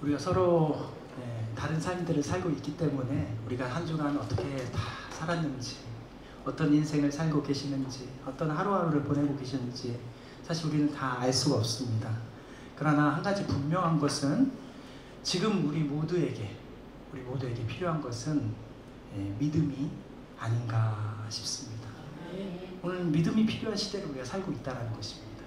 우리가 서로 다른 삶들을 살고 있기 때문에 우리가 한 주간 어떻게 다 살았는지, 어떤 인생을 살고 계시는지, 어떤 하루하루를 보내고 계시는지 사실 우리는 다 알 수가 없습니다. 그러나 한 가지 분명한 것은 지금 우리 모두에게 필요한 것은 믿음이 아닌가 싶습니다. 오늘 믿음이 필요한 시대를 우리가 살고 있다는 것입니다.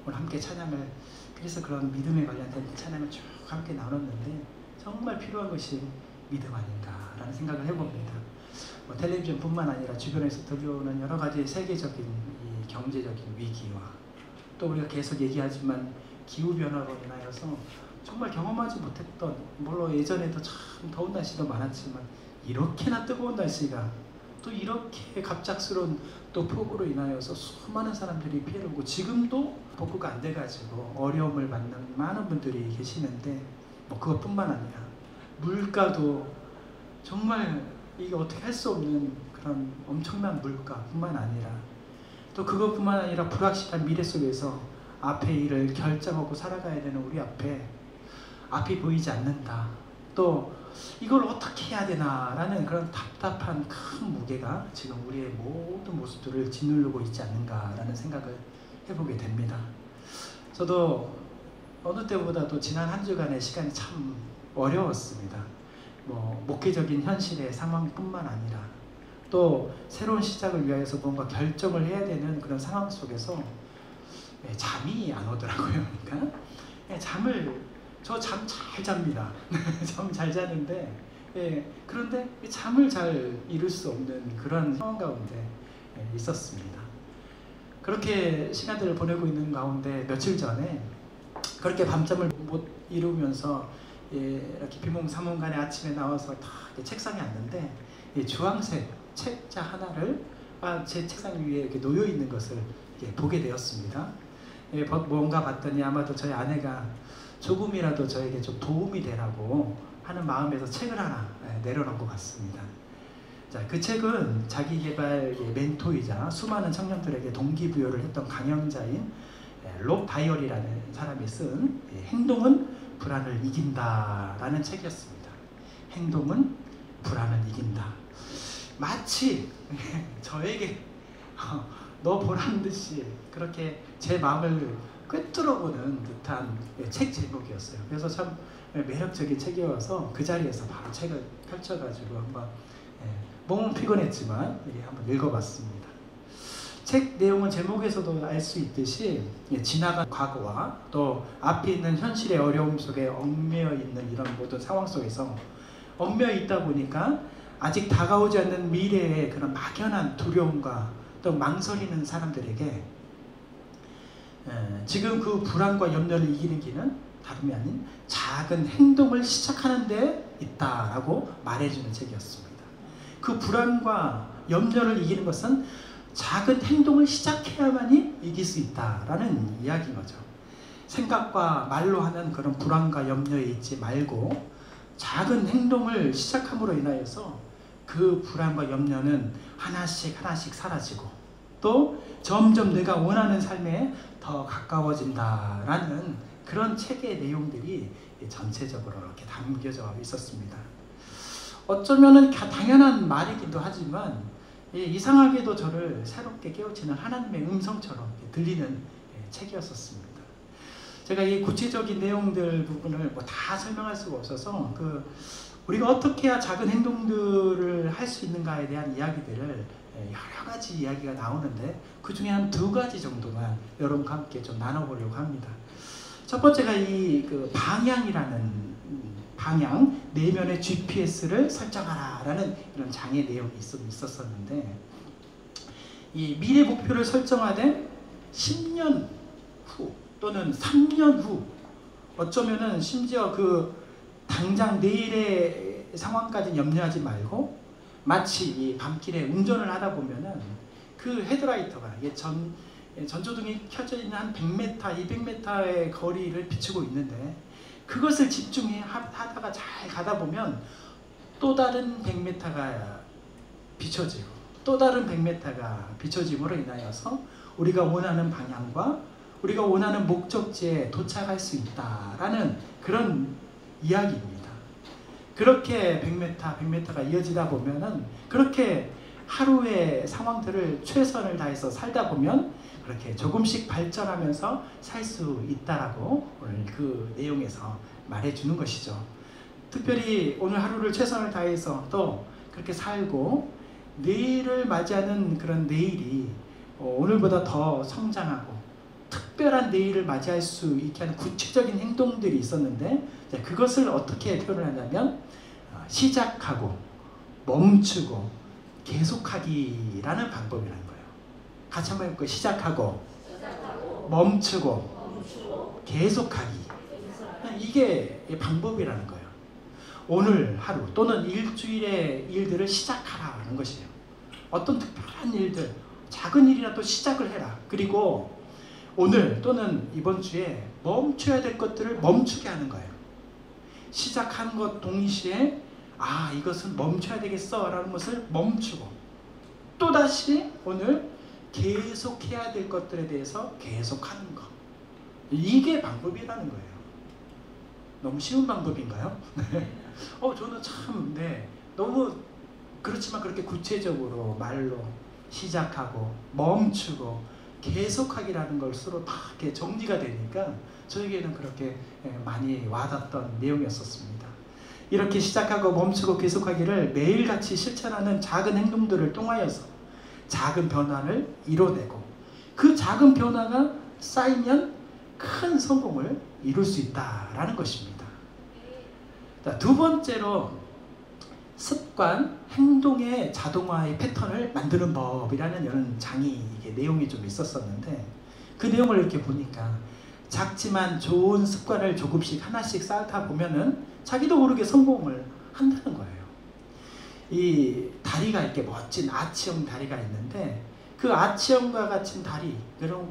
오늘 함께 찬양을, 그래서 그런 믿음에 관련된 찬양을 쭉 함께 나눴는데 정말 필요한 것이 믿음 아닌가라는 생각을 해봅니다. 텔레비전뿐만 아니라 주변에서 들려오는 여러 가지 세계적인 이 경제적인 위기와 또 우리가 계속 얘기하지만 기후변화로 인하여서 정말 경험하지 못했던, 물론 예전에도 참 더운 날씨도 많았지만 이렇게나 뜨거운 날씨가 또 이렇게 갑작스러운 또 폭우로 인하여서 수많은 사람들이 피해를 보고 지금도 복구가 안 돼가지고 어려움을 받는 많은 분들이 계시는데 그것뿐만 아니라 물가도 정말 이게 어떻게 할 수 없는 그런 엄청난 물가뿐만 아니라 또 그것뿐만 아니라 불확실한 미래 속에서 앞에 일을 결정하고 살아가야 되는 우리 앞이 보이지 않는다. 또 이걸 어떻게 해야 되나라는 그런 답답한 큰 무게가 지금 우리의 모든 모습들을 짓누르고 있지 않는가라는 생각을 해보게 됩니다. 저도 어느 때보다도 지난 한 주간의 시간이 참 어려웠습니다. 목회적인 현실의 상황뿐만 아니라 또 새로운 시작을 위해서 뭔가 결정을 해야 되는 그런 상황 속에서 잠이 안 오더라고요. 그러니까 저 잠 잘 잡니다. 잠 잘 자는데 그런데 잠을 잘 이룰 수 없는 그런 상황 가운데 있었습니다. 그렇게 시간들을 보내고 있는 가운데 며칠 전에 그렇게 밤잠을 못 이루면서 이렇게 비몽사몽간에 아침에 나와서 다 책상에 앉는데 주황색 책자 하나를 제 책상 위에 이렇게 놓여 있는 것을 보게 되었습니다. 뭔가 봤더니 아마도 저희 아내가 조금이라도 저에게 좀 도움이 되라고 하는 마음에서 책을 하나 내려놓은 것 같습니다. 자, 그 책은 자기개발 멘토이자 수많은 청년들에게 동기부여를 했던 강연자인 록 다이어리라는 사람이 쓴 행동은 불안을 이긴다라는 책이었습니다. 행동은 불안을 이긴다. 마치 저에게 너 보라는 듯이 그렇게 제 마음을 꿰뚫어보는 듯한 책 제목이었어요. 그래서 참 매력적인 책이어서 그 자리에서 바로 책을 펼쳐가지고 한번 몸은 피곤했지만 한번 읽어봤습니다. 책 내용은 제목에서도 알 수 있듯이 지나간 과거와 또 앞에 있는 현실의 어려움 속에 얽매여 있는 이런 모든 상황 속에서 얽매여 있다 보니까 아직 다가오지 않는 미래의 그런 막연한 두려움과 또 망설이는 사람들에게 지금 그 불안과 염려를 이기는 길은 다름이 아닌 작은 행동을 시작하는 데 있다라고 말해주는 책이었습니다. 그 불안과 염려를 이기는 것은 작은 행동을 시작해야만이 이길 수 있다라는 이야기인 거죠. 생각과 말로 하는 그런 불안과 염려에 있지 말고 작은 행동을 시작함으로 인하여서 그 불안과 염려는 하나씩 사라지고 또 점점 내가 원하는 삶에 더 가까워진다라는 그런 책의 내용들이 전체적으로 이렇게 담겨져 있었습니다. 어쩌면은 당연한 말이기도 하지만 이상하게도 저를 새롭게 깨우치는 하나님의 음성처럼 들리는 책이었었습니다. 제가 이 구체적인 내용들 부분을 다 설명할 수가 없어서 우리가 어떻게 해야 작은 행동들을 할 수 있는가에 대한 이야기들을 여러 가지 이야기가 나오는데 그 중에 한 2가지 정도만 여러분과 함께 좀 나눠보려고 합니다. 첫 번째가 방향이라는 방향, 내면의 GPS를 설정하라 라는 이런 장의 내용이 있었었는데 이 미래 목표를 설정하되 10년 후 또는 3년 후 어쩌면은 심지어 당장 내일의 상황까지 염려하지 말고 마치 이 밤길에 운전을 하다 보면은 그 헤드라이터가 전조등이 켜져 있는 한 100m, 200m의 거리를 비추고 있는데 그것을 집중해 하다가 잘 가다 보면 또 다른 100m가 비춰지고 또 다른 100m가 비춰짐으로 인하여서 우리가 원하는 방향과 우리가 원하는 목적지에 도착할 수 있다라는 그런 이야기입니다. 그렇게 100m가 이어지다 보면은 그렇게 하루의 상황들을 최선을 다해서 살다 보면 그렇게 조금씩 발전하면서 살 수 있다라고 오늘 그 내용에서 말해주는 것이죠. 특별히 오늘 하루를 최선을 다해서 또 그렇게 살고 내일을 맞이하는 그런 내일이 오늘보다 더 성장하고 특별한 내일을 맞이할 수 있게 하는 구체적인 행동들이 있었는데 그것을 어떻게 표현을 하냐면 시작하고 멈추고 계속하기라는 방법이라는 거예요. 같이 한번 해볼까요? 시작하고 멈추고 계속하기. 이게 방법이라는 거예요. 오늘 하루 또는 일주일의 일들을 시작하라는 것이에요. 어떤 특별한 일들, 작은 일이라도 시작을 해라. 그리고 오늘 또는 이번 주에 멈춰야 될 것들을 멈추게 하는 거예요. 시작하는 것 동시에 이것은 멈춰야 되겠어 라는 것을 멈추고 또다시 오늘 계속해야 될 것들에 대해서 계속하는 것. 이게 방법이라는 거예요. 너무 쉬운 방법인가요? 저는 참 너무 그렇지만 그렇게 구체적으로 말로 시작하고 멈추고 계속하기라는 것으로 다 이렇게 정리가 되니까 저에게는 그렇게 많이 와닿던 내용이었었습니다. 이렇게 시작하고 멈추고 계속하기를 매일같이 실천하는 작은 행동들을 통하여서 작은 변화를 이뤄내고 그 작은 변화가 쌓이면 큰 성공을 이룰 수 있다라는 것입니다. 두 번째로 습관, 행동의 자동화의 패턴을 만드는 법이라는 이런 장이 내용이 좀 있었었는데 그 내용을 이렇게 보니까 작지만 좋은 습관을 조금씩 하나씩 쌓다 보면은 자기도 모르게 성공을 한다는 거예요. 이 다리가 이렇게 멋진 아치형 다리가 있는데 그 아치형과 같은 다리,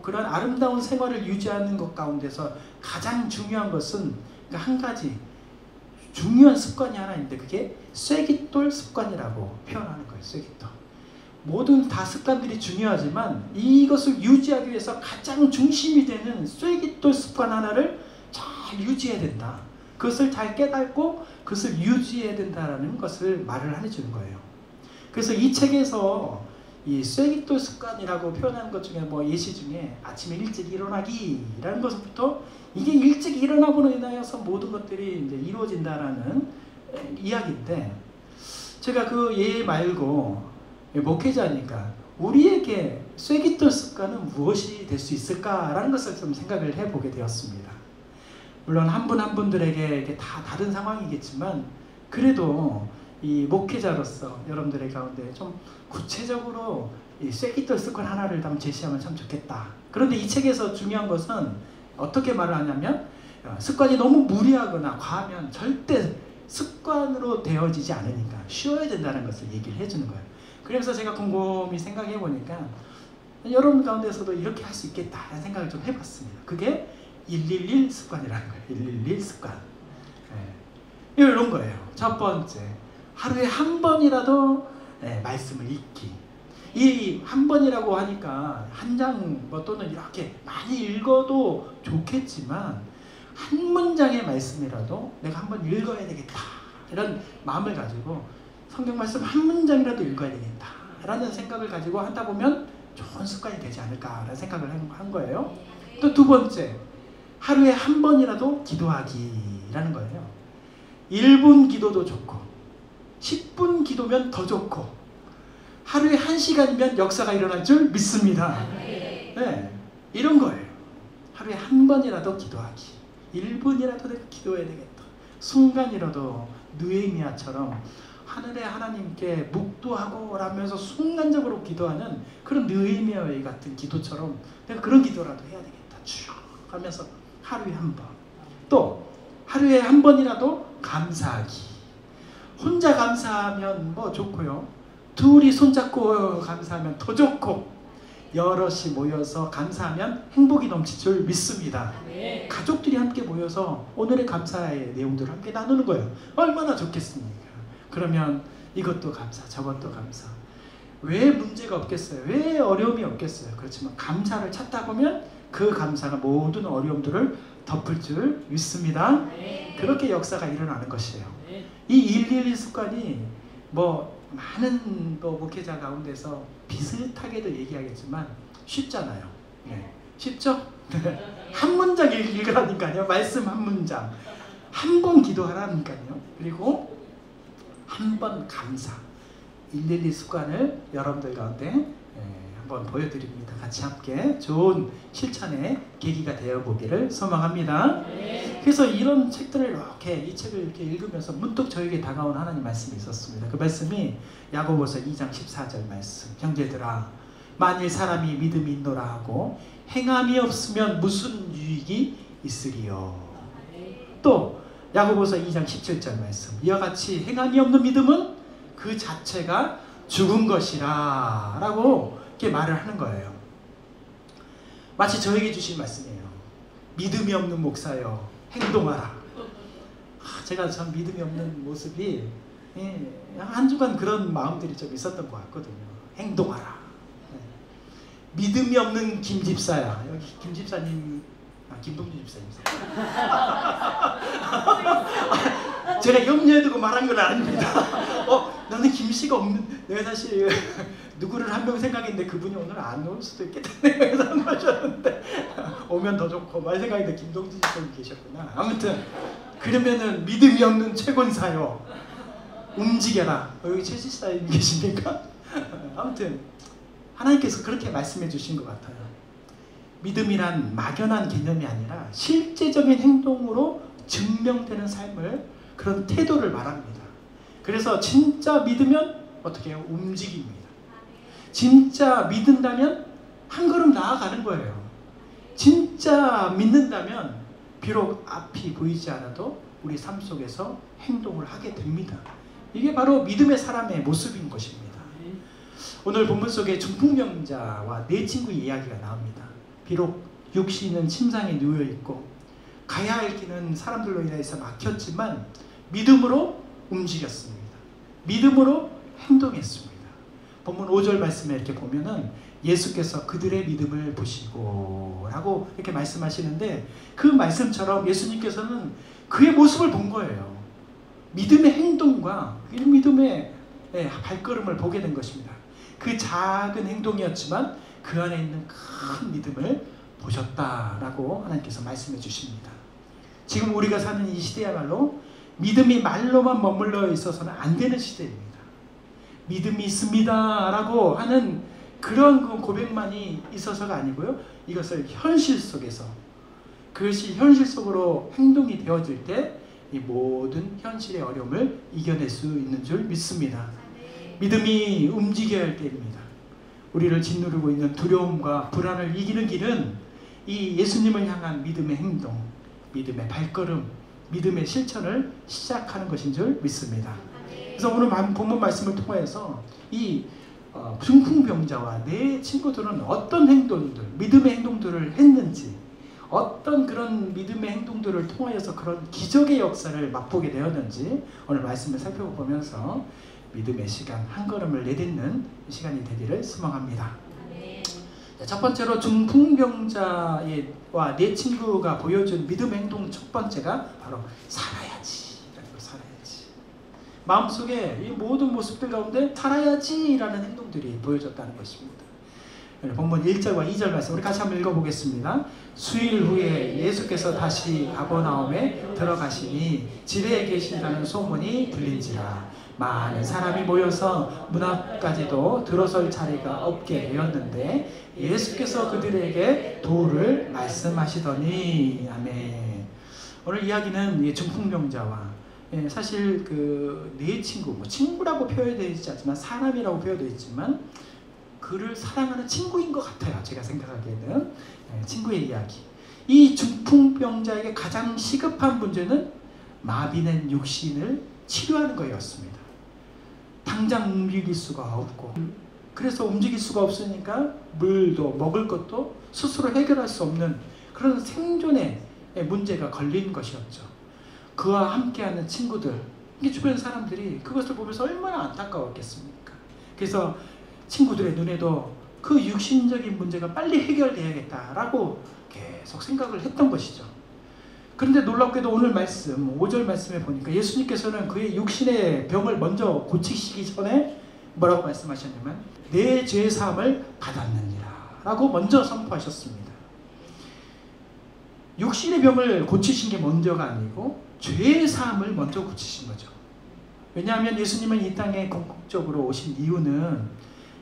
그런 아름다운 생활을 유지하는 것 가운데서 가장 중요한 것은 한 가지 중요한 습관이 하나 있는데 그게 쐐기돌 습관이라고 표현하는 거예요. 쐐기돌. 모든 다 습관들이 중요하지만 이것을 유지하기 위해서 가장 중심이 되는 쐐기돌 습관 하나를 잘 유지해야 된다. 그것을 잘 깨닫고 그것을 유지해야 된다는 것을 말을 해주는 거예요. 그래서 이 책에서 이 쐐기돌 습관이라고 표현하는 것 중에 예시 중에 아침에 일찍 일어나기라는 것부터 이게 일찍 일어나고로 인하여서 모든 것들이 이제 이루어진다라는 이야기인데 제가 그 예 말고 목회자니까 우리에게 쐐기돌 습관은 무엇이 될 수 있을까라는 것을 좀 생각을 해보게 되었습니다. 물론 한 분 한 분들에게 다 다른 상황이겠지만 그래도 이 목회자로서 여러분들의 가운데 좀 구체적으로 이 쐐기돌 습관 하나를 좀 제시하면 참 좋겠다. 그런데 이 책에서 중요한 것은 어떻게 말을 하냐면 습관이 너무 무리하거나 과하면 절대 습관으로 되어지지 않으니까 쉬어야 된다는 것을 얘기를 해주는 거예요. 그래서 제가 곰곰이 생각해 보니까 여러분 가운데서도 이렇게 할 수 있겠다라는 생각을 좀 해봤습니다. 그게 111 습관이라는 거예요. 111 습관. 이런 거예요. 첫 번째, 하루에 한 번이라도 말씀을 읽기. 이 한 번이라고 하니까 한 장 또는 이렇게 많이 읽어도 좋겠지만 한 문장의 말씀이라도 내가 한번 읽어야 되겠다 이런 마음을 가지고 성경 말씀 한 문장이라도 읽어야 되겠다 라는 생각을 가지고 하다 보면 좋은 습관이 되지 않을까라는 생각을 한 거예요. 또 두 번째, 하루에 한 번이라도 기도하기라는 거예요. 1분 기도도 좋고 10분 기도면 더 좋고 하루에 1시간이면 역사가 일어날 줄 믿습니다. 이런 거예요. 하루에 한 번이라도 기도하기. 1분이라도 기도해야 되겠다. 순간이라도 느헤미야처럼 하늘의 하나님께 묵도하고 라면서 순간적으로 기도하는 그런 느헤미야의 같은 기도처럼 내가 그런 기도라도 해야 되겠다. 쭉 하면서 하루에 한 번. 또 하루에 한 번이라도 감사하기. 혼자 감사하면 좋고요. 둘이 손잡고 감사하면 더 좋고 여럿이 모여서 감사하면 행복이 넘칠 줄 믿습니다. 네. 가족들이 함께 모여서 오늘의 감사의 내용들을 함께 나누는 거예요. 얼마나 좋겠습니까? 그러면 이것도 감사, 저것도 감사. 왜 문제가 없겠어요? 왜 어려움이 없겠어요? 그렇지만 감사를 찾다 보면 그 감사가 모든 어려움들을 덮을 줄 믿습니다. 그렇게 역사가 일어나는 것이에요. 이 112 습관이 뭐 많은 목회자 가운데서 비슷하게도 얘기하겠지만 쉽잖아요. 네. 쉽죠? 한 문장 읽으라니까요. 말씀 한 문장. 한 번 기도하라니까요. 그리고 한 번 감사. 112 습관을 여러분들 가운데 한번 보여드립니다. 같이 함께 좋은 실천의 계기가 되어보기를 소망합니다. 그래서 이런 책들을 이렇게 이 책을 이렇게 읽으면서 문득 저에게 다가온 하나님 말씀이 있었습니다. 그 말씀이 야고보서 2장 14절 말씀. 형제들아, 만일 사람이 믿음이 있노라 하고 행함이 없으면 무슨 유익이 있으리요. 또 야고보서 2장 17절 말씀. 이와 같이 행함이 없는 믿음은 그 자체가 죽은 것이라 라고 이렇게 말을 하는 거예요. 마치 저에게 주신 말씀이에요. 믿음이 없는 목사여 행동하라. 제가 참 믿음이 없는 모습이 한 주간 그런 마음들이 좀 있었던 것 같거든요. 행동하라. 믿음이 없는 김 집사야. 여기 김 집사님, 김동준 집사님. 제가 염려해 두고 말한 건 아닙니다. 나는 김씨가 없는, 내가 사실 누구를 한 명 생각했는데 그분이 오늘 안 올 수도 있겠다 생각하셨는데 오면 더 좋고 말 생각했는데 김동준 집사님 계셨구나. 아무튼 그러면은 믿음이 없는 최권사요 움직여라. 여기 최 집사님 계십니까? 아무튼 하나님께서 그렇게 말씀해 주신 것 같아요. 믿음이란 막연한 개념이 아니라 실제적인 행동으로 증명되는 삶을, 그런 태도를 말합니다. 그래서 진짜 믿으면 어떻게 해요? 움직입니다. 진짜 믿는다면 한 걸음 나아가는 거예요. 진짜 믿는다면 비록 앞이 보이지 않아도 우리 삶 속에서 행동을 하게 됩니다. 이게 바로 믿음의 사람의 모습인 것입니다. 오늘 본문 속에 중풍병자와 네 친구의 이야기가 나옵니다. 비록 육신은 침상에 누워있고 가야 할 길은 사람들로 인해서 막혔지만 믿음으로 움직였습니다. 믿음으로 행동했습니다. 본문 5절 말씀에 이렇게 보면은 예수께서 그들의 믿음을 보시고 라고 이렇게 말씀하시는데, 그 말씀처럼 예수님께서는 그의 모습을 본 거예요. 믿음의 행동과 믿음의 발걸음을 보게 된 것입니다. 그 작은 행동이었지만 그 안에 있는 큰 믿음을 보셨다라고 하나님께서 말씀해 주십니다. 지금 우리가 사는 이 시대야말로 믿음이 말로만 머물러 있어서는 안 되는 시대입니다. 믿음이 있습니다 라고 하는 그런 고백만이 있어서가 아니고요, 이것을 현실 속에서, 그것이 현실 속으로 행동이 되어질 때 이 모든 현실의 어려움을 이겨낼 수 있는 줄 믿습니다. 믿음이 움직여야 할 때입니다. 우리를 짓누르고 있는 두려움과 불안을 이기는 길은 이 예수님을 향한 믿음의 행동, 믿음의 발걸음, 믿음의 실천을 시작하는 것인 줄 믿습니다. 그래서 오늘 본문 말씀을 통해서 이 중풍병자와 내 친구들은 어떤 행동들, 믿음의 행동들을 했는지, 어떤 그런 믿음의 행동들을 통하여서 그런 기적의 역사를 맛보게 되었는지 오늘 말씀을 살펴보면서 믿음의 시간, 한 걸음을 내딛는 시간이 되기를 소망합니다. 첫 번째로 중풍병자와 네 친구가 보여준 믿음의 행동 첫 번째가 바로 살아야지. 마음속에 이 모든 모습들 가운데 살아야지라는 행동들이 보여졌다는 것입니다. 본문 1절과 2절 말씀 우리 같이 한번 읽어보겠습니다. 수일 후에 예수께서 다시 가버나움에 들어가시니 집에 계신다는 소문이 들린지라 많은 사람이 모여서 문 앞까지도 들어설 자리가 없게 되었는데 예수께서 그들에게 도를 말씀하시더니. 아멘. 오늘 이야기는 중풍병자와 사실 그 네 친구, 친구라고 표현되어 있지 않지만 사람이라고 표현되어 있지만 그를 사랑하는 친구인 것 같아요. 제가 생각하기에는 친구의 이야기. 이 중풍병자에게 가장 시급한 문제는 마비된 육신을 치료하는 거였습니다. 당장 움직일 수가 없고, 그래서 움직일 수가 없으니까 물도 먹을 것도 스스로 해결할 수 없는 그런 생존의 문제가 걸린 것이었죠. 그와 함께하는 친구들, 주변 사람들이 그것을 보면서 얼마나 안타까웠겠습니까? 그래서 친구들의 눈에도 그 육신적인 문제가 빨리 해결돼야겠다라고 계속 생각을 했던 것이죠. 그런데 놀랍게도 오늘 말씀 5절 말씀에 보니까 예수님께서는 그의 육신의 병을 먼저 고치시기 전에 뭐라고 말씀하셨냐면 내 죄 사함을 받았느니라 라고 먼저 선포하셨습니다. 육신의 병을 고치신 게 먼저가 아니고 죄 사함을 먼저 고치신 거죠. 왜냐하면 예수님은 이 땅에 궁극적으로 오신 이유는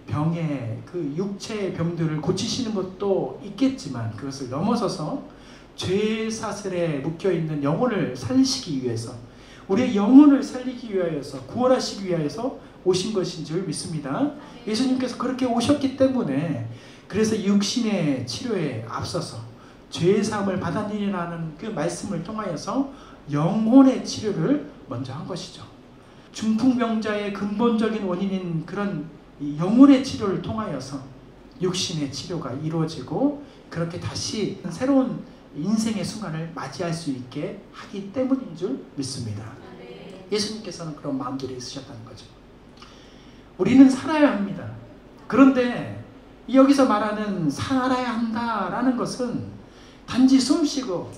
병의 그 육체의 병들을 고치시는 것도 있겠지만 그것을 넘어서서 죄 사슬에 묶여있는 영혼을 살리시기 위해서, 우리의 영혼을 살리기 위하여서, 구원하시기 위하여서 오신 것인 줄 믿습니다. 예수님께서 그렇게 오셨기 때문에 그래서 육신의 치료에 앞서서 죄 사함을 받았느니라는 그 말씀을 통하여서 영혼의 치료를 먼저 한 것이죠. 중풍병자의 근본적인 원인인 그런 영혼의 치료를 통하여서 육신의 치료가 이루어지고 그렇게 다시 새로운 인생의 순간을 맞이할 수 있게 하기 때문인 줄 믿습니다. 예수님께서는 그런 마음들이 있으셨다는 거죠. 우리는 살아야 합니다. 그런데 여기서 말하는 살아야 한다라는 것은 단지 숨쉬고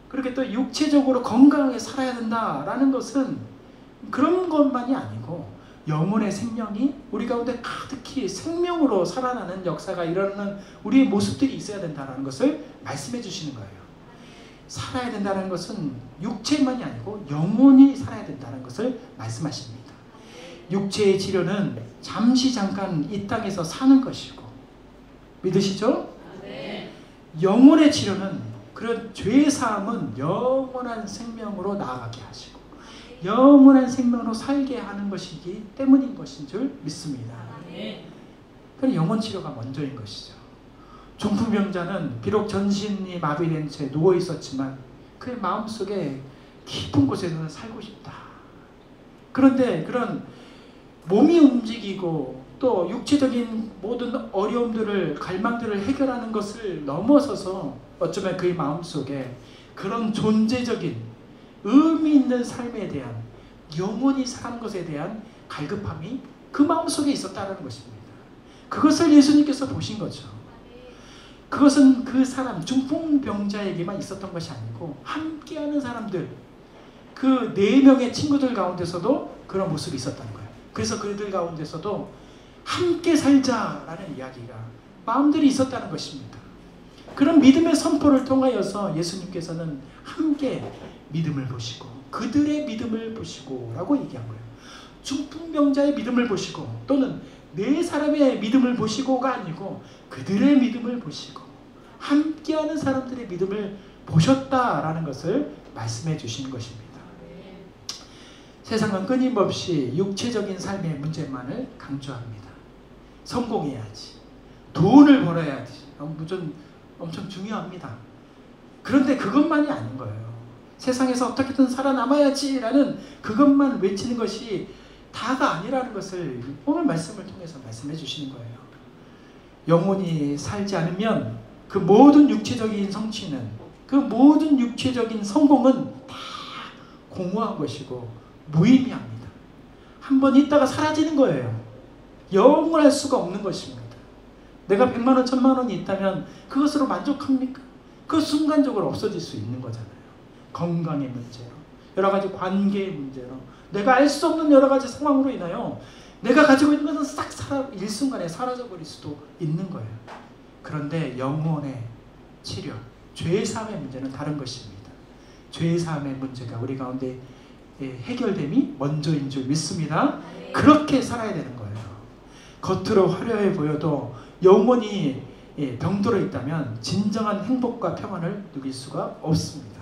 그렇게 또 육체적으로 건강하게 살아야 된다라는 것은 그런 것만이 아니고 영혼의 생명이 우리 가운데 가득히 생명으로 살아나는 역사가 일어나는 우리의 모습들이 있어야 된다는 것을 말씀해 주시는 거예요. 살아야 된다는 것은 육체만이 아니고 영혼이 살아야 된다는 것을 말씀하십니다. 육체의 치료는 잠시 잠깐 이 땅에서 사는 것이고, 믿으시죠? 네. 영혼의 치료는, 그런 죄 사함은 영원한 생명으로 나아가게 하시고 영원한 생명으로 살게 하는 것이기 때문인 것인 줄 믿습니다. 그럼 영혼 치료가 먼저인 것이죠. 중풍병자는 비록 전신이 마비된 채 누워 있었지만 그의 마음속에 깊은 곳에서는 살고 싶다. 그런데 그런 몸이 움직이고 또 육체적인 모든 어려움들을, 갈망들을 해결하는 것을 넘어서서 어쩌면 그의 마음속에 그런 존재적인 의미 있는 삶에 대한, 영원히 사는 것에 대한 갈급함이 그 마음속에 있었다는 것입니다. 그것을 예수님께서 보신 거죠. 그것은 그 사람, 중풍병자에게만 있었던 것이 아니고 함께하는 사람들, 그 4명의 친구들 가운데서도 그런 모습이 있었다는 거예요. 그래서 그들 가운데서도 함께 살자라는 이야기가, 마음들이 있었다는 것입니다. 그런 믿음의 선포를 통하여서 예수님께서는 함께 믿음을 보시고 그들의 믿음을 보시고 라고 얘기한 거예요. 중풍병자의 믿음을 보시고, 또는 4사람의 믿음을 보시고가 아니고 그들의 믿음을 보시고 함께하는 사람들의 믿음을 보셨다라는 것을 말씀해 주시는 것입니다. 세상은 끊임없이 육체적인 삶의 문제만을 강조합니다. 성공해야지, 돈을 벌어야지, 엄청 중요합니다. 그런데 그것만이 아닌 거예요. 세상에서 어떻게든 살아남아야지 라는 그것만 외치는 것이 다가 아니라는 것을 오늘 말씀을 통해서 말씀해 주시는 거예요. 영혼이 살지 않으면 그 모든 육체적인 성취는, 그 모든 육체적인 성공은 다 공허한 것이고 무의미합니다. 한번 있다가 사라지는 거예요. 영원할 수가 없는 것입니다. 내가 100만 원, 1000만 원이 있다면 그것으로 만족합니까? 그 순간적으로 없어질 수 있는 거잖아요. 건강의 문제로, 여러 가지 관계의 문제로, 내가 알 수 없는 여러 가지 상황으로 인하여 내가 가지고 있는 것은 싹 일순간에 사라져버릴 수도 있는 거예요. 그런데 영혼의 치료, 죄사함의 문제는 다른 것입니다. 죄사함의 문제가 우리 가운데 해결됨이 먼저인 줄 믿습니다. 그렇게 살아야 되는 거예요. 겉으로 화려해 보여도 영혼이 병들어 있다면 진정한 행복과 평안을 누릴 수가 없습니다.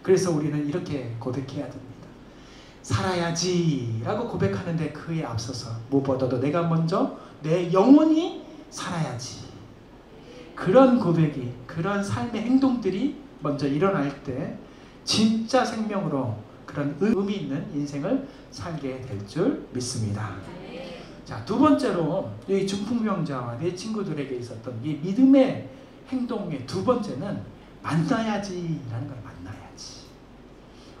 그래서 우리는 이렇게 고백해야 됩니다. 살아야지 라고 고백하는데 그에 앞서서 무엇보다도 내가 먼저 내 영혼이 살아야지, 그런 고백이, 그런 삶의 행동들이 먼저 일어날 때 진짜 생명으로 그런 의미 있는 인생을 살게 될 줄 믿습니다. 자, 두 번째로 이 중풍병자와 내 친구들에게 있었던 이 믿음의 행동의 두 번째는 만나야지라는 걸, 만나야지.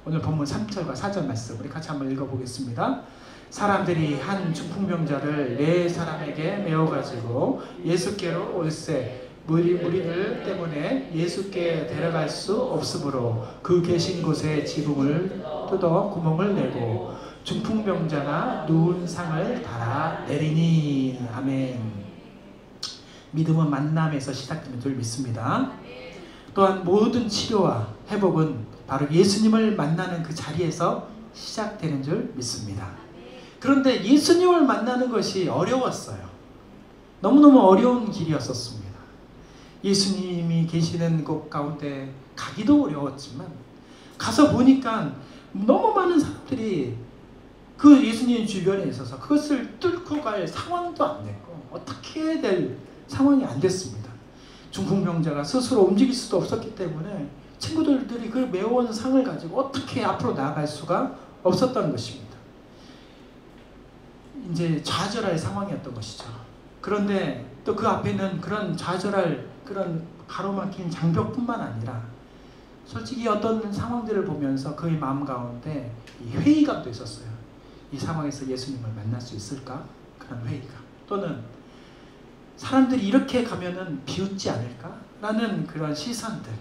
오늘 본문 3절과 4절 말씀 우리 같이 한번 읽어보겠습니다. 사람들이 한 중풍병자를 4사람에게 메어가지고 예수께로 올세 무리들 때문에 예수께 데려갈 수 없으므로 그 계신 곳에 지붕을 뜯어 구멍을 내고 중풍병자가 누운 상을 달아 내리니. 아멘. 믿음은 만남에서 시작되는 줄 믿습니다. 또한 모든 치료와 회복은 바로 예수님을 만나는 그 자리에서 시작되는 줄 믿습니다. 그런데 예수님을 만나는 것이 어려웠어요. 너무너무 어려운 길이었었습니다. 예수님이 계시는 곳 가운데 가기도 어려웠지만 가서 보니까 너무 많은 사람들이 그 예수님 주변에 있어서 그것을 뚫고 갈 상황도 안 됐고 어떻게 될 상황이 안 됐습니다. 중풍병자가 스스로 움직일 수도 없었기 때문에 친구들이 그 메워온 상을 가지고 어떻게 앞으로 나아갈 수가 없었던 것입니다. 이제 좌절할 상황이었던 것이죠. 그런데 또 그 앞에는 그런 좌절할 그런 가로막힌 장벽뿐만 아니라 솔직히 어떤 상황들을 보면서 그의 마음 가운데 이 회의감도 있었어요. 이 상황에서 예수님을 만날 수 있을까? 그런 회의감. 또는 사람들이 이렇게 가면은 비웃지 않을까? 라는 그런 시선들,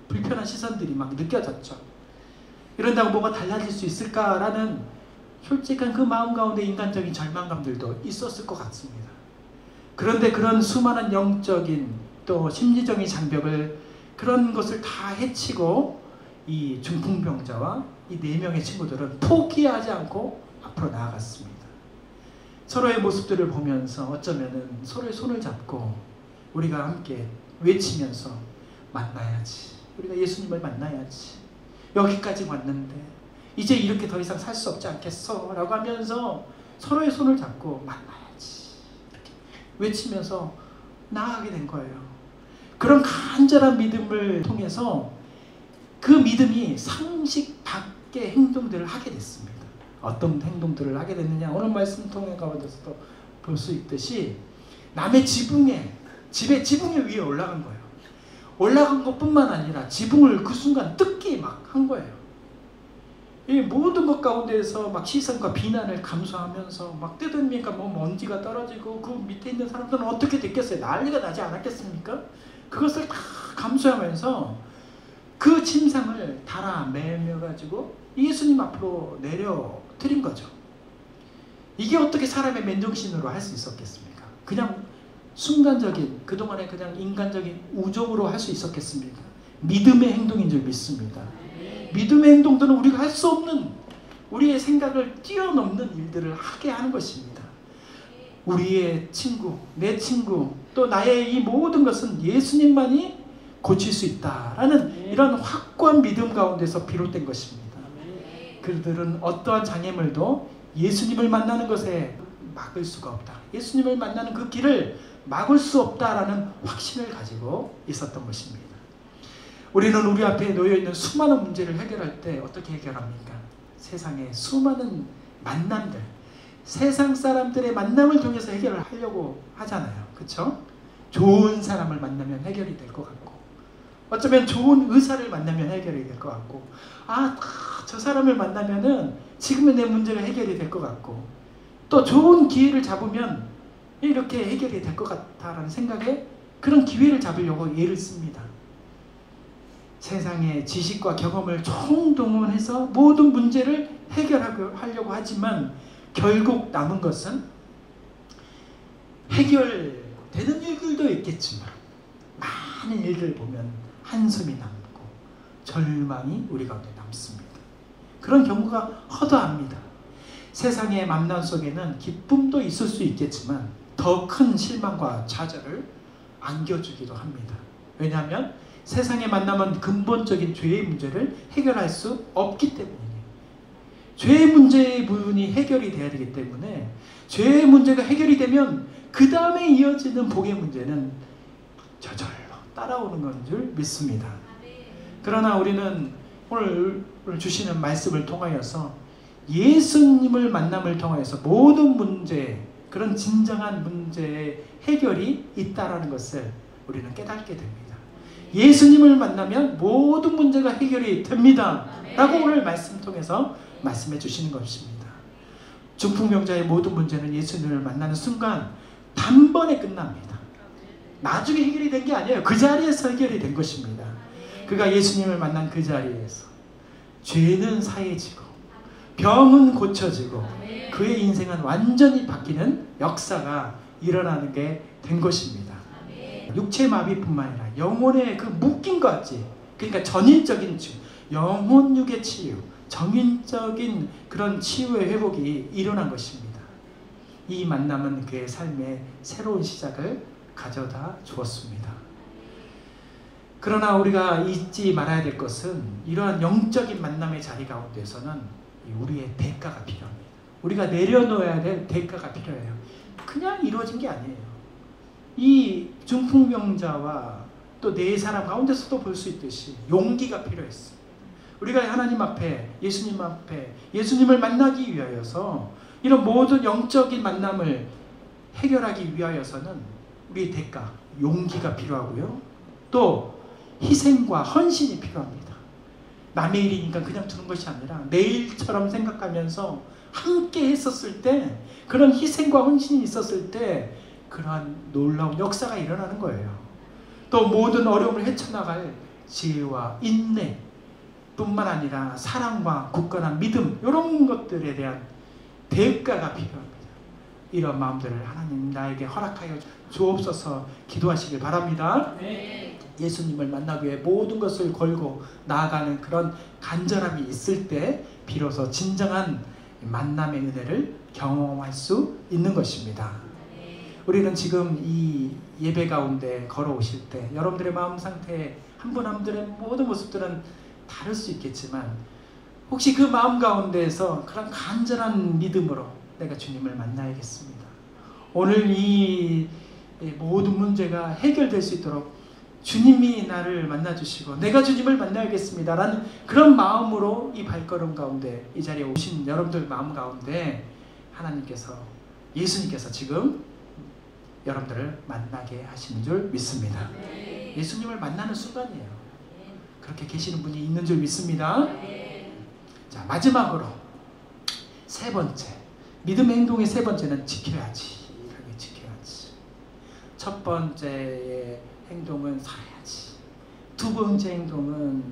불편한 시선들이 막 느껴졌죠. 이런다고 뭐가 달라질 수 있을까라는 솔직한 그 마음 가운데 인간적인 절망감들도 있었을 것 같습니다. 그런데 그런 수많은 영적인 또 심리적인 장벽을 그런 것을 다 해치고 이 중풍병자와 이 4명의 친구들은 포기하지 않고 앞으로 나아갔습니다. 서로의 모습들을 보면서 어쩌면은 서로의 손을 잡고 우리가 함께 외치면서 만나야지. 우리가 예수님을 만나야지. 여기까지 왔는데 이제 이렇게 더 이상 살 수 없지 않겠어? 라고 하면서 서로의 손을 잡고 만나야지. 이렇게 외치면서 나아가게 된 거예요. 그런 간절한 믿음을 통해서 그 믿음이 상식 밖의 행동들을 하게 됐습니다. 어떤 행동들을 하게 됐느냐? 오늘 말씀 통해 가운데서도 볼 수 있듯이 남의 집의 지붕에 위에 올라간 거예요. 올라간 것뿐만 아니라 지붕을 그 순간 뜯기 막 한 거예요. 이 모든 것 가운데에서 막 시선과 비난을 감수하면서 막 뜯으니까 뭐 먼지가 떨어지고 그 밑에 있는 사람들은 어떻게 됐겠어요? 난리가 나지 않았겠습니까? 그것을 다 감수하면서 그 침상을 달아 매매가지고 예수님 앞으로 내려드린 거죠. 이게 어떻게 사람의 맨정신으로 할 수 있었겠습니까? 그냥 순간적인 그동안의 그냥 인간적인 우정으로 할 수 있었겠습니까? 믿음의 행동인 줄 믿습니다. 믿음의 행동들은 우리가 할 수 없는 우리의 생각을 뛰어넘는 일들을 하게 하는 것입니다. 우리의 친구, 내 친구, 또 나의 이 모든 것은 예수님만이 고칠 수 있다라는 이런 확고한 믿음 가운데서 비롯된 것입니다. 그들은 어떠한 장애물도 예수님을 만나는 것에 막을 수가 없다. 예수님을 만나는 그 길을 막을 수 없다라는 확신을 가지고 있었던 것입니다. 우리는 우리 앞에 놓여있는 수많은 문제를 해결할 때 어떻게 해결합니까? 세상의 수많은 만남들, 세상 사람들의 만남을 통해서 해결을 하려고 하잖아요. 그렇죠? 좋은 사람을 만나면 해결이 될 것 같고 어쩌면 좋은 의사를 만나면 해결이 될 것 같고 저 사람을 만나면은 지금의 내 문제가 해결이 될 것 같고 또 좋은 기회를 잡으면 이렇게 해결이 될 것 같다라는 생각에 그런 기회를 잡으려고 애를 씁니다. 세상의 지식과 경험을 총동원해서 모든 문제를 해결하려고 하지만 결국 남은 것은 해결되는 일들도 있겠지만 많은 일들 보면 한숨이 남고 절망이 우리 가운데 남습니다. 그런 경우가 허다합니다. 세상의 만남 속에는 기쁨도 있을 수 있겠지만 더 큰 실망과 좌절을 안겨주기도 합니다. 왜냐하면 세상의 만남은 근본적인 죄의 문제를 해결할 수 없기 때문이에요. 죄의 문제의 부분이 해결이 돼야 되기 때문에 죄의 문제가 해결이 되면 그 다음에 이어지는 복의 문제는 저절로 따라오는 건 줄 믿습니다. 그러나 우리는 오늘 주시는 말씀을 통하여서 예수님을 만남을 통하여서 모든 문제, 그런 진정한 문제의 해결이 있다라는 것을 우리는 깨닫게 됩니다. 예수님을 만나면 모든 문제가 해결이 됩니다. 라고 오늘 말씀 통해서 말씀해 주시는 것입니다. 중풍병자의 모든 문제는 예수님을 만나는 순간 단번에 끝납니다. 나중에 해결이 된 게 아니에요. 그 자리에서 해결이 된 것입니다. 그가 예수님을 만난 그 자리에서 죄는 사해지고 병은 고쳐지고 그의 인생은 완전히 바뀌는 역사가 일어나는 게 된 것입니다. 육체 마비뿐만 아니라 영혼의 그 묶인 것지, 그러니까 전인적인 치유, 영혼육의 치유, 정인적인 그런 치유의 회복이 일어난 것입니다. 이 만남은 그의 삶의 새로운 시작을 가져다 주었습니다. 그러나 우리가 잊지 말아야 될 것은 이러한 영적인 만남의 자리 가운데서는 우리의 대가가 필요합니다. 우리가 내려놓아야 될 대가가 필요해요. 그냥 이루어진 게 아니에요. 이 중풍병자와 또 네 사람 가운데서도 볼 수 있듯이 용기가 필요했어요. 우리가 하나님 앞에, 예수님 앞에, 예수님을 만나기 위하여서 이런 모든 영적인 만남을 해결하기 위하여서는 우리의 대가, 용기가 필요하고요. 또 희생과 헌신이 필요합니다. 남의 일이니까 그냥 두는 것이 아니라 내 일처럼 생각하면서 함께 했었을 때, 그런 희생과 헌신이 있었을 때 그러한 놀라운 역사가 일어나는 거예요. 또 모든 어려움을 헤쳐나갈 지혜와 인내 뿐만 아니라 사랑과 굳건한 믿음, 이런 것들에 대한 대가가 필요합니다. 이런 마음들을 하나님 나에게 허락하여 주옵소서 기도하시길 바랍니다. 네. 예수님을 만나기 위해 모든 것을 걸고 나아가는 그런 간절함이 있을 때 비로소 진정한 만남의 은혜를 경험할 수 있는 것입니다. 우리는 지금 이 예배 가운데 걸어오실 때 여러분들의 마음 상태, 한 분 한 분의 모든 모습들은 다를 수 있겠지만 혹시 그 마음 가운데에서 그런 간절한 믿음으로 내가 주님을 만나야겠습니다. 오늘 이 모든 문제가 해결될 수 있도록 주님이 나를 만나주시고 내가 주님을 만나야겠습니다 라는 그런 마음으로 이 발걸음 가운데, 이 자리에 오신 여러분들 마음 가운데 하나님께서, 예수님께서 지금 여러분들을 만나게 하시는 줄 믿습니다. 예수님을 만나는 순간이에요. 그렇게 계시는 분이 있는 줄 믿습니다. 자, 마지막으로 세 번째, 믿음의 행동의 세 번째는 지켜야지. 지켜야지. 첫 번째의 행동은 살아야지. 두 번째 행동은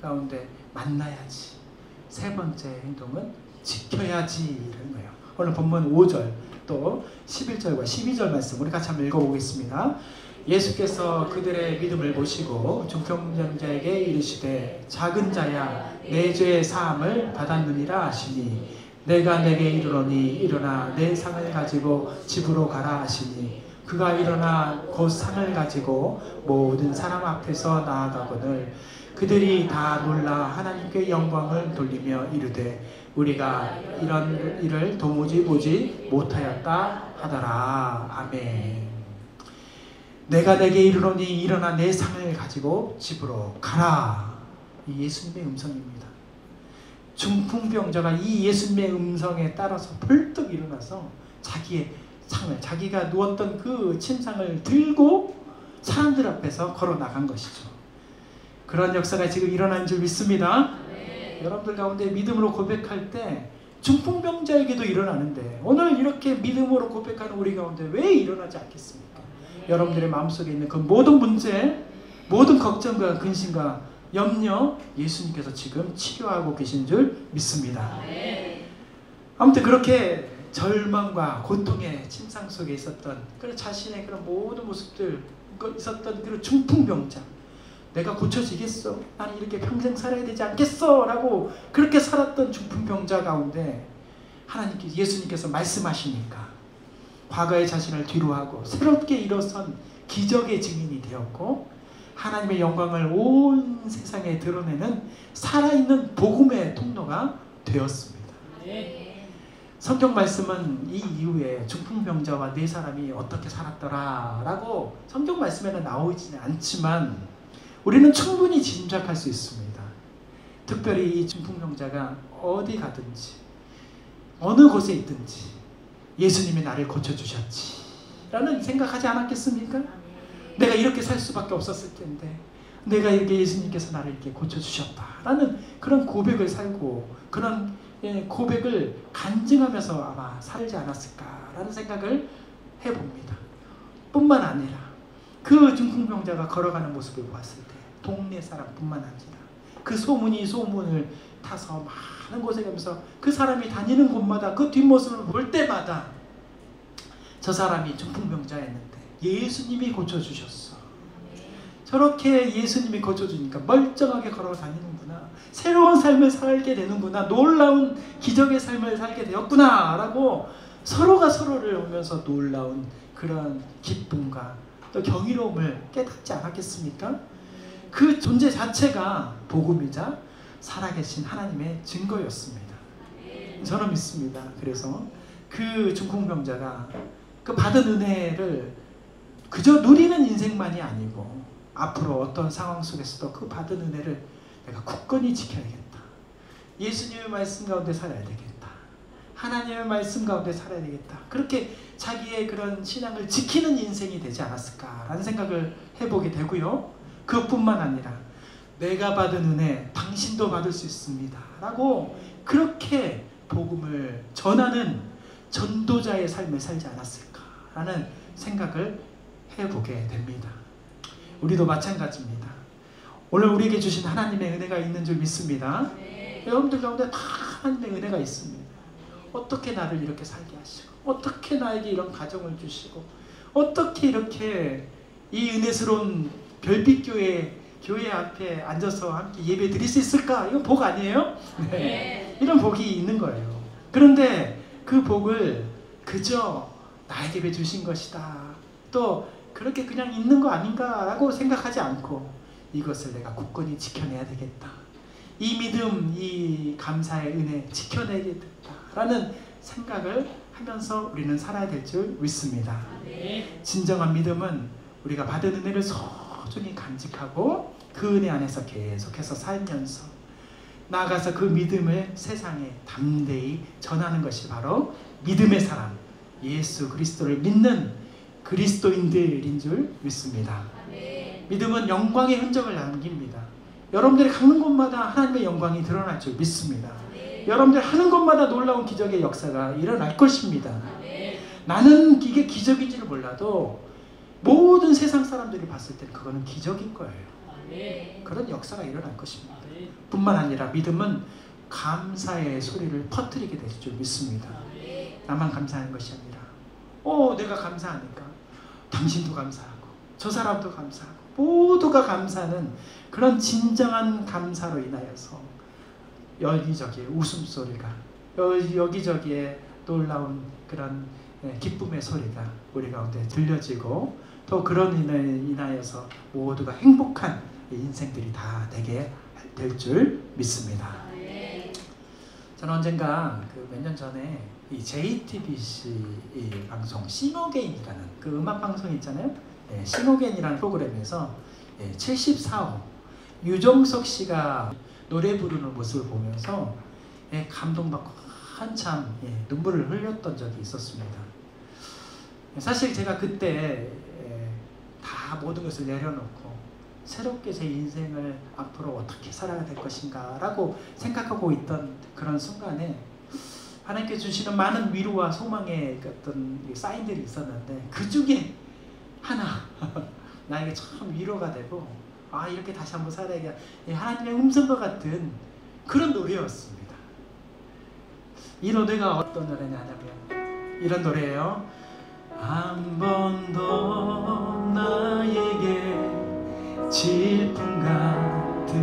가운데 만나야지. 세 번째 행동은 지켜야지. 이런 거예요. 오늘 본문 5절 또 11절과 12절 말씀 우리 같이 한번 읽어보겠습니다. 예수께서 그들의 믿음을 보시고 중풍병자에게 이르시되 작은 자야 내 죄의 사함을 받았느니라 하시니 내가 내게 이르노니 일어나 내 상을 가지고 집으로 가라 하시니 그가 일어나 곧 상을 가지고 모든 사람 앞에서 나아가거늘 그들이 다 놀라 하나님께 영광을 돌리며 이르되 우리가 이런 일을 도무지 보지 못하였다 하더라. 아멘. 내가 내게 이르노니 일어나 내 상을 가지고 집으로 가라. 이 예수님의 음성입니다. 중풍병자가 이 예수님의 음성에 따라서 벌떡 일어나서 자기의 상을, 자기가 누웠던 그 침상을 들고 사람들 앞에서 걸어 나간 것이죠. 그런 역사가 지금 일어난 줄 믿습니다. 네. 여러분들 가운데 믿음으로 고백할 때 중풍병자에게도 일어나는데 오늘 이렇게 믿음으로 고백하는 우리 가운데 왜 일어나지 않겠습니까? 네. 여러분들의 마음속에 있는 그 모든 문제, 모든 걱정과 근심과 염려 예수님께서 지금 치료하고 계신 줄 믿습니다. 네. 아무튼 그렇게 절망과 고통의 침상 속에 있었던 그런 자신의 그런 모든 모습들 있었던 그런 중풍병자, 내가 고쳐지겠어? 나는 이렇게 평생 살아야 되지 않겠어? 라고 그렇게 살았던 중풍병자 가운데 하나님께서, 예수님께서 말씀하시니까 과거의 자신을 뒤로하고 새롭게 일어선 기적의 증인이 되었고 하나님의 영광을 온 세상에 드러내는 살아있는 복음의 통로가 되었습니다. 네. 성경 말씀은 이 이후에 중풍병자와 네 사람이 어떻게 살았더라 라고 성경 말씀에는 나오지는 않지만 우리는 충분히 짐작할 수 있습니다. 특별히 이 중풍병자가 어디 가든지 어느 곳에 있든지 예수님이 나를 고쳐주셨지 라는 생각하지 않았겠습니까? 내가 이렇게 살 수밖에 없었을 텐데 내가 이렇게 예수님께서 나를 이렇게 고쳐주셨다 라는 그런 고백을 살고 그런 고백을 간증하면서 아마 살지 않았을까라는 생각을 해봅니다. 뿐만 아니라 그 중풍병자가 걸어가는 모습을 보았을 때 동네 사람뿐만 아니라 그 소문이 소문을 타서 많은 곳에 가면서 그 사람이 다니는 곳마다 그 뒷모습을 볼 때마다 저 사람이 중풍병자였는데 예수님이 고쳐주셨어. 저렇게 예수님이 고쳐주니까 멀쩡하게 걸어 다니는구나. 새로운 삶을 살게 되는구나. 놀라운 기적의 삶을 살게 되었구나 라고 서로가 서로를 보면서 놀라운 그런 기쁨과 또 경이로움을 깨닫지 않았겠습니까? 그 존재 자체가 복음이자 살아계신 하나님의 증거였습니다. 저는 믿습니다. 그래서 그 중풍병자가 그 받은 은혜를 그저 누리는 인생만이 아니고 앞으로 어떤 상황 속에서도 그 받은 은혜를 내가 굳건히 지켜야겠다. 예수님의 말씀 가운데 살아야 되겠다. 하나님의 말씀 가운데 살아야 되겠다. 그렇게 자기의 그런 신앙을 지키는 인생이 되지 않았을까라는 생각을 해보게 되고요. 그것뿐만 아니라 내가 받은 은혜 당신도 받을 수 있습니다 라고 그렇게 복음을 전하는 전도자의 삶을 살지 않았을까라는 생각을 해보게 됩니다. 우리도 마찬가지입니다. 오늘 우리에게 주신 하나님의 은혜가 있는 줄 믿습니다. 여러분들 가운데 다 하나님의 은혜가 있습니다. 어떻게 나를 이렇게 살게 하시고 어떻게 나에게 이런 가정을 주시고 어떻게 이렇게 이 은혜스러운 별빛교회 교회 앞에 앉아서 함께 예배 드릴 수 있을까? 이건 복 아니에요? 네. 이런 복이 있는 거예요. 그런데 그 복을 그저 나에게 주신 것이다. 또 그렇게 그냥 있는 거 아닌가라고 생각하지 않고 이것을 내가 굳건히 지켜내야 되겠다. 이 믿음, 이 감사의 은혜 지켜내야겠다라는 생각을 하면서 우리는 살아야 될 줄 믿습니다. 진정한 믿음은 우리가 받은 은혜를 소중히 간직하고 그 은혜 안에서 계속해서 살면서 나아가서 그 믿음을 세상에 담대히 전하는 것이 바로 믿음의 사람, 예수 그리스도를 믿는 그리스도인들인 줄 믿습니다. 믿음은 영광의 흔적을 남깁니다. 여러분들이 가는 곳마다 하나님의 영광이 드러날 줄 믿습니다. 여러분들 하는 곳마다 놀라운 기적의 역사가 일어날 것입니다. 나는 이게 기적인지를 몰라도 모든 세상 사람들이 봤을 때 그거는 기적인 거예요. 그런 역사가 일어날 것입니다. 뿐만 아니라 믿음은 감사의 소리를 퍼뜨리게 될 줄 믿습니다. 나만 감사하는 것이 아니라 내가 감사하니까 당신도 감사하고 저 사람도 감사하고 모두가 감사하는 그런 진정한 감사로 인하여서 여기저기에 웃음소리가 여기저기에 놀라운 그런 기쁨의 소리가 우리 가운데 들려지고 또 그런 인하여서 모두가 행복한 인생들이 다 되게 될 줄 믿습니다. 저는 언젠가 몇 년 전에 이 JTBC 이 방송 싱어게인이라는 그 음악 방송 있잖아요. 싱어게인이라는 프로그램에서 74호 유정석 씨가 노래 부르는 모습을 보면서 감동받고 한참 눈물을 흘렸던 적이 있었습니다. 사실 제가 그때 다 모든 것을 내려놓고 새롭게 제 인생을 앞으로 어떻게 살아야 될 것인가 라고 생각하고 있던 그런 순간에 하나님께 주시는 많은 위로와 소망의 어떤 사인들이 있었는데 그 중에 하나 나에게 참 위로가 되고 이렇게 다시 한번 살아야겠다. 하나님의 음성과 같은 그런 노래였습니다. 이 노래가 어떤 노래냐면 이런 노래예요. 한 번 더 나에게 질풍 같은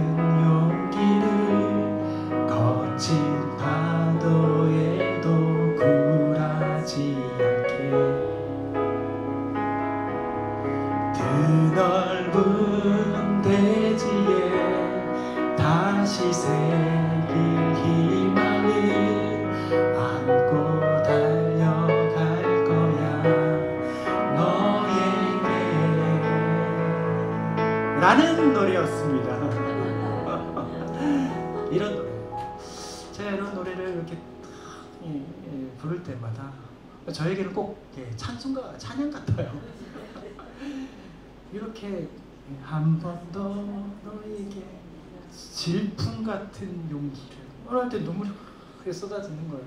용기를 거친 파도에도 굴하지 않게 드넓은 대지에 다시 새길 희망을 안고 달려갈 거야 너에게 라는 노래였습니다. 이런 노래 제가 이런 노래를 이렇게 부를 때마다 저에게는 꼭 찬송가 찬양 같아요. 이렇게 한 번 더 너에게 질풍 같은 용기를 말할 때 눈물이 쏟아지는 거예요.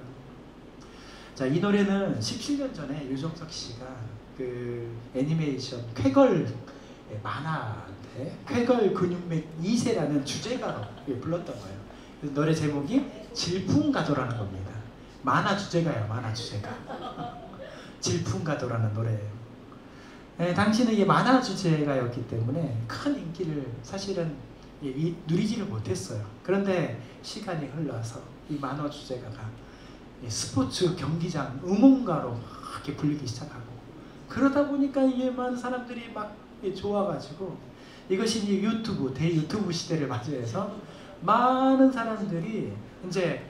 자, 이 노래는 17년 전에 유정석 씨가 그 애니메이션 쾌걸 만화인데 쾌걸 근육맥 2세라는 주제가로 불렀던 거예요. 노래 제목이 질풍가도라는 겁니다. 만화 주제가예요. 만화 주제가. 질풍가도라는 노래예요. 당시는 이게 만화 주제가였기 때문에 큰 인기를 사실은 누리지를 못했어요. 그런데 시간이 흘러서 이 만화 주제가가 스포츠 경기장 응원가로 이렇게 불리기 시작하고, 그러다 보니까 이게 많은 사람들이 막 좋아가지고, 이것이 이제 유튜브, 대유튜브 시대를 맞이해서 많은 사람들이 이제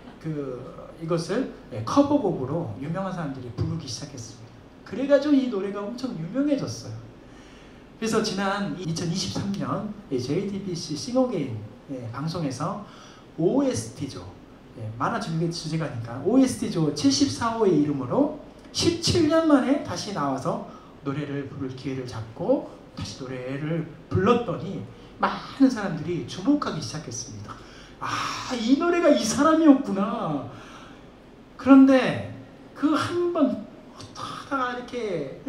이것을 커버곡으로 유명한 사람들이 부르기 시작했습니다. 그래가지고 이 노래가 엄청 유명해졌어요. 그래서 지난 2023년 JTBC 싱어게인 방송에서 OST죠. 만화 주제가니까 OST죠. 74호의 이름으로 17년 만에 다시 나와서 노래를 부를 기회를 잡고 다시 노래를 불렀더니 많은 사람들이 주목하기 시작했습니다. 아, 이 노래가 이 사람이었구나. 그런데 그 한 번 하다가 이렇게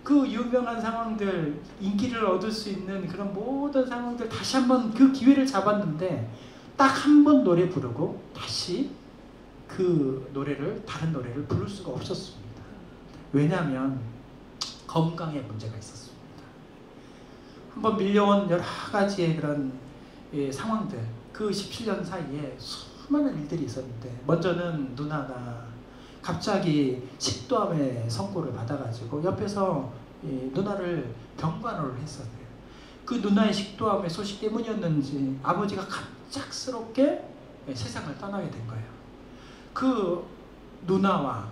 그 유명한 상황들, 인기를 얻을 수 있는 그런 모든 상황들 다시 한번 그 기회를 잡았는데 딱 한 번 노래 부르고 다시 그 노래를, 다른 노래를 부를 수가 없었습니다. 왜냐하면 건강에 문제가 있었습니다. 한번 밀려온 여러 가지의 그런 상황들, 그 17년 사이에 수많은 일들이 있었는데, 먼저는 누나가 갑자기 식도암의 선고를 받아가지고 옆에서 누나를 병간호를 했었어요. 그 누나의 식도암의 소식 때문이었는지 아버지가 갑작스럽게 세상을 떠나게 된 거예요. 그 누나와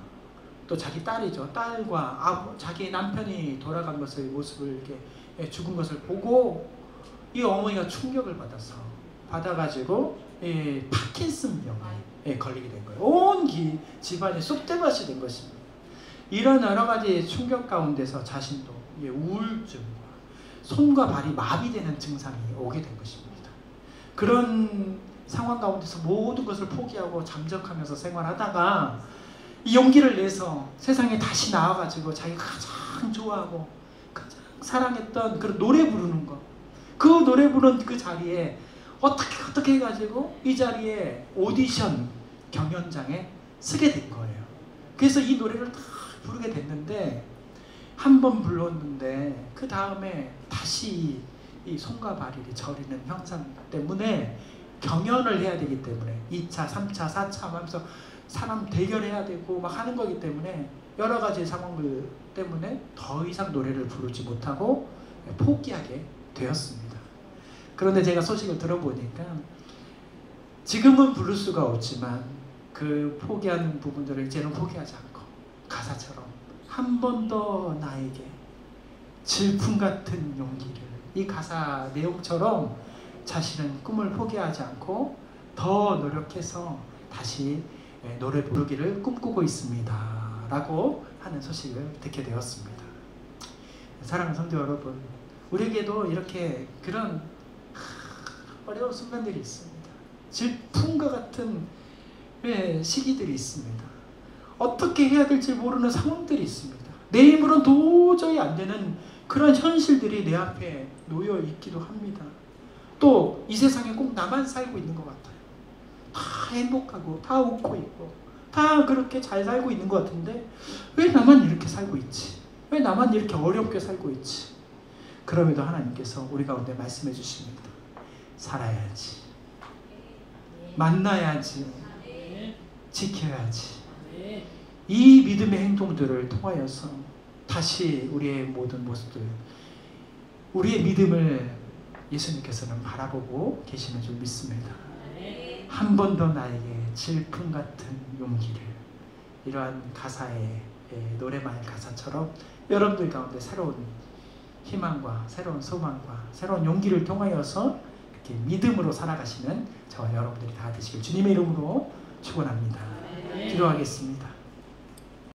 또 자기 딸이죠. 딸과 자기 남편이 돌아간 것을, 모습을 이렇게 죽은 것을 보고 이 어머니가 충격을 받아가지고 파킨슨병에 걸리게 된 거예요. 온 집안이 쑥대밭이 된 것입니다. 이런 여러 가지 충격 가운데서 자신도 우울증과 손과 발이 마비되는 증상이 오게 된 것입니다. 그런 상황 가운데서 모든 것을 포기하고 잠적하면서 생활하다가 이 용기를 내서 세상에 다시 나와가지고 자기가 가장 좋아하고 가장 사랑했던 그런 노래 부르는 것, 그 노래 부르는 그 자리에 어떻게 해가지고 이 자리에 오디션 경연장에 서게 된 거예요. 그래서 이 노래를 다 부르게 됐는데, 한 번 불렀는데 그 다음에 다시 이 손과 발이 저리는 현상 때문에 경연을 해야 되기 때문에 2차, 3차, 4차 하면서 사람 대결해야 되고 막 하는 거기 때문에 여러 가지 상황들 때문에 더 이상 노래를 부르지 못하고 포기하게 되었습니다. 그런데 제가 소식을 들어보니까 지금은 부를 수가 없지만 그 포기하는 부분들을 이제는 포기하지 않고 가사처럼 한 번 더 나에게 질풍 같은 용기를, 이 가사 내용처럼 자신은 꿈을 포기하지 않고 더 노력해서 다시 노래 부르기를 꿈꾸고 있습니다 라고 하는 소식을 듣게 되었습니다. 사랑하는 성도 여러분, 우리에게도 이렇게 그런 어려운 순간들이 있습니다. 질풍과 같은 시기들이 있습니다. 어떻게 해야 될지 모르는 상황들이 있습니다. 내 힘으로는 도저히 안 되는 그런 현실들이 내 앞에 놓여 있기도 합니다. 또 이 세상에 꼭 나만 살고 있는 것 같아요. 다 행복하고 다 웃고 있고 다 그렇게 잘 살고 있는 것 같은데 왜 나만 이렇게 살고 있지? 왜 나만 이렇게 어렵게 살고 있지? 그럼에도 하나님께서 우리 가운데 말씀해 주십니다. 살아야지, 만나야지, 지켜야지. 이 믿음의 행동들을 통하여서 다시 우리의 모든 모습들, 우리의 믿음을 예수님께서는 바라보고 계시는 줄 믿습니다. 한 번 더 나에게 질풍 같은 용기를, 이러한 가사의 노래말 가사처럼 여러분들 가운데 새로운 희망과 새로운 소망과 새로운 용기를 통하여서 이렇게 믿음으로 살아가시는 저와 여러분들이 다 되시길 주님의 이름으로 축원합니다. 기도하겠습니다.